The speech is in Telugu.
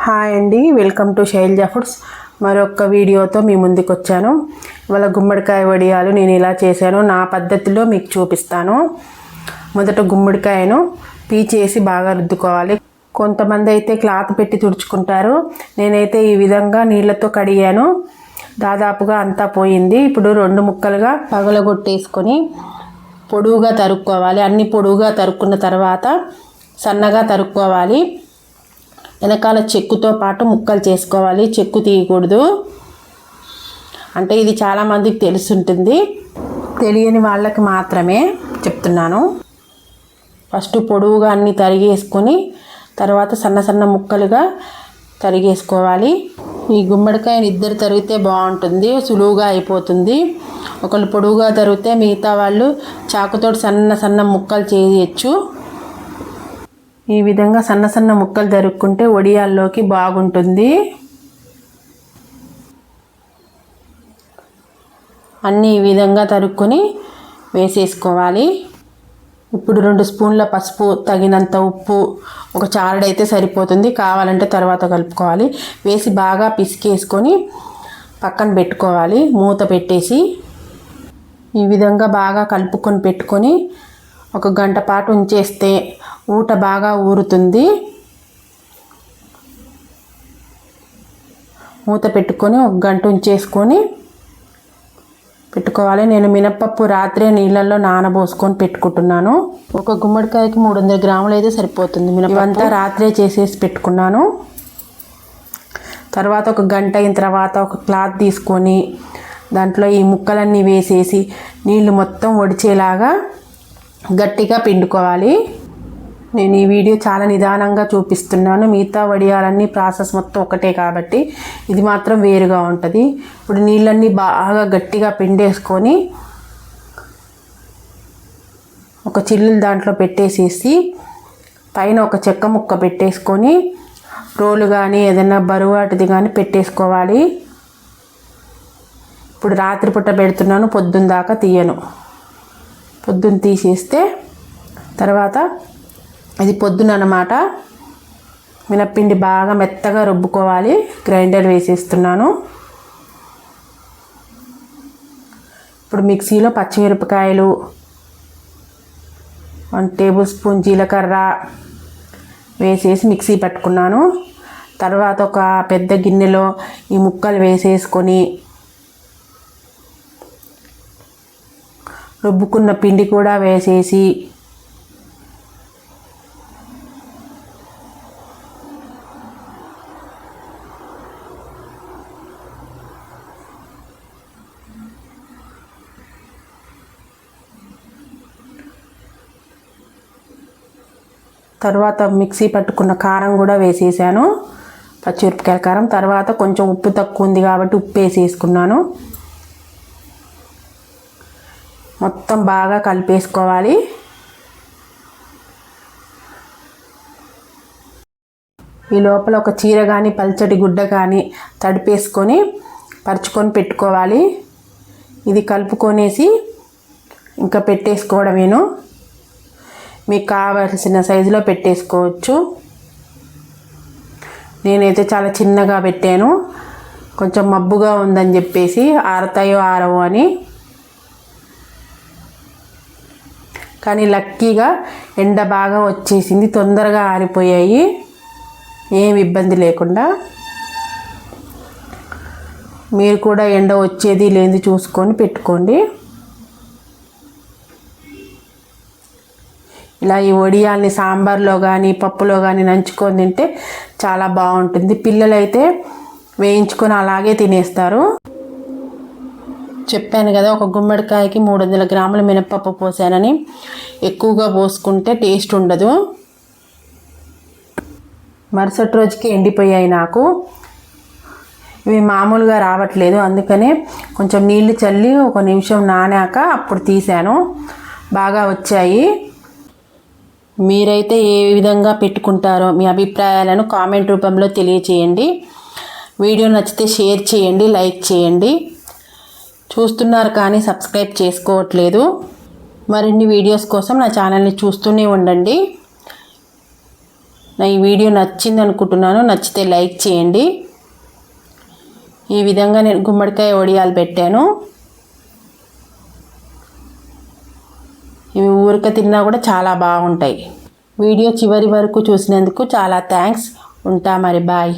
హాయ్ అండి, వెల్కమ్ టు శైలజ ఫుడ్స్. మరొక వీడియోతో మీ ముందుకు వచ్చాను. ఇవాళ గుమ్మడికాయ వడియాలు నేను ఇలా చేశాను, నా పద్ధతిలో మీకు చూపిస్తాను. మొదట గుమ్మడికాయను పీచేసి బాగా రుద్దుకోవాలి. కొంతమంది అయితే క్లాత్ పెట్టి తుడుచుకుంటారు. నేనైతే ఈ విధంగా నీళ్ళతో కడిగాను. దాదాపుగా అంతా పోయింది. ఇప్పుడు 2 ముక్కలుగా పగలగొట్టేసుకొని పొడువుగా తరుక్కోవాలి. అన్ని పొడువుగా తరుక్కున్న తర్వాత సన్నగా తరుక్కోవాలి. వెనకాల చెక్కుతో పాటు ముక్కలు చేసుకోవాలి. చెక్కు తీయకూడదు. అంటే ఇది చాలామందికి తెలుసుంటుంది, తెలియని వాళ్ళకి మాత్రమే చెప్తున్నాను. ఫస్ట్ పొడవుగా అన్నీ తరిగేసుకొని తర్వాత సన్న సన్న ముక్కలుగా తరిగేసుకోవాలి. ఈ గుమ్మడికాయని 2 తరిగితే బాగుంటుంది, సులువుగా అయిపోతుంది. ఒకళ్ళు పొడవుగా తరిగితే మిగతా వాళ్ళు చాకుతో సన్న సన్న ముక్కలు చేయొచ్చు. ఈ విధంగా సన్న సన్న ముక్కలు తరుక్కుంటే వడియాల్లోకి బాగుంటుంది. అన్నీ ఈ విధంగా తరుక్కొని వేసేసుకోవాలి. ఇప్పుడు 2 స్పూన్ల పసుపు, తగినంత ఉప్పు, ఒక చారడైతే సరిపోతుంది, కావాలంటే తర్వాత కలుపుకోవాలి. వేసి బాగా పిసికేసుకొని పక్కన పెట్టుకోవాలి. మూత పెట్టేసి ఈ విధంగా బాగా కలుపుకొని పెట్టుకొని 1 గంట పాటు ఉంచేస్తే ఊట బాగా ఊరుతుంది. మూత పెట్టుకొని 1 గంట ఉంచేసుకొని పెట్టుకోవాలి. నేను మినప్పప్పు రాత్రే నీళ్ళల్లో నానబోసుకొని పెట్టుకుంటున్నాను. ఒక గుమ్మడికాయకి 300 గ్రాములు అయితే సరిపోతుంది. ఇవంతా రాత్రే చేసేసి పెట్టుకున్నాను. తర్వాత 1 గంట అయిన తర్వాత ఒక క్లాత్ తీసుకొని దాంట్లో ఈ ముక్కలన్నీ వేసేసి నీళ్ళు మొత్తం వడిచేలాగా గట్టిగా పిండుకోవాలి. నేను ఈ వీడియో చాలా నిదానంగా చూపిస్తున్నాను. మిగతా వడియాలన్నీ ప్రాసెస్ మొత్తం ఒకటే కాబట్టి ఇది మాత్రం వేరుగా ఉంటుంది. ఇప్పుడు నీళ్ళన్నీ బాగా గట్టిగా పిండేసుకొని ఒక చిల్లులు దాంట్లో పెట్టేసేసి పైన ఒక చెక్క ముక్క పెట్టేసుకొని రోలు కానీ ఏదైనా బరువాటిది కానీ పెట్టేసుకోవాలి. ఇప్పుడు రాత్రిపూట పెడుతున్నాను, పొద్దున్న దాకా తీయను. పొద్దున్న తీసేస్తే తర్వాత అది పొద్దున అన్నమాట. మినప్పిండి బాగా మెత్తగా రుబ్బుకోవాలి. గ్రైండర్ వేసేస్తున్నాను. ఇప్పుడు మిక్సీలో పచ్చిమిరపకాయలు, 1 టేబుల్ స్పూన్ జీలకర్ర వేసేసి మిక్సీ పట్టుకున్నాను. తర్వాత ఒక పెద్ద గిన్నెలో ఈ ముక్కలు వేసేసుకొని రుబ్బుకున్న పిండి కూడా వేసేసి తర్వాత మిక్సీ పట్టుకున్న కారం కూడా వేసేసాను, పచ్చిమిరపకాయల కారం. తర్వాత కొంచెం ఉప్పు తక్కువ ఉంది కాబట్టి ఉప్పు వేసేసుకున్నాను. మొత్తం బాగా కలిపేసుకోవాలి. ఈ లోపల ఒక చీర కానీ పల్చటి గుడ్డ కానీ తడిపేసుకొని పరుచుకొని పెట్టుకోవాలి. ఇది కలుపుకొనేసి ఇంకా పెట్టేసుకోవడమేను. మీకు కావలసిన సైజులో పెట్టేసుకోవచ్చు. నేనైతే చాలా చిన్నగా పెట్టాను, కొంచెం మబ్బుగా ఉందని చెప్పేసి ఆరతాయో ఆరవో అని. కానీ లక్కీగా ఎండ బాగా వచ్చేసింది, తొందరగా ఆరిపోయాయి, ఏం ఇబ్బంది లేకుండా. మీరు కూడా ఎండ వచ్చేది లేనిది చూసుకొని పెట్టుకోండి. ఇలా ఈ వడియాల్ని సాంబార్లో కానీ పప్పులో కానీ నంచుకొని తింటే చాలా బాగుంటుంది. పిల్లలైతే వేయించుకొని అలాగే తినేస్తారు. చెప్పాను కదా, ఒక గుమ్మడికాయకి 300 గ్రాముల మినపప్పు పోసానని. ఎక్కువగా పోసుకుంటే టేస్ట్ ఉండదు. మరుసటి రోజుకి ఎండిపోయాయి నాకు. ఇవి మామూలుగా రావట్లేదు, అందుకనే కొంచెం నీళ్లు చల్లి 1 నిమిషం నానాక అప్పుడు తీసాను. బాగా వచ్చాయి. మీరైతే ఏ విధంగా పెట్టుకుంటారో మీ అభిప్రాయాలను కామెంట్ రూపంలో తెలియచేయండి. వీడియో నచ్చితే షేర్ చేయండి, లైక్ చేయండి. చూస్తున్నారు కానీ సబ్స్క్రైబ్ చేసుకోవట్లేదు. మరిన్ని వీడియోస్ కోసం నా ఛానల్ని చూస్తూనే ఉండండి. నా ఈ వీడియో నచ్చింది అనుకుంటున్నాను. నచ్చితే లైక్ చేయండి. ఈ విధంగా నేను గుమ్మడికాయ వడియాలు పెట్టాను. ఇవి ఊరిక తిన్నా కూడా చాలా బాగుంటాయి. వీడియో చివరి వరకు చూసినందుకు చాలా థ్యాంక్స్. ఉంటా మరి, బాయ్.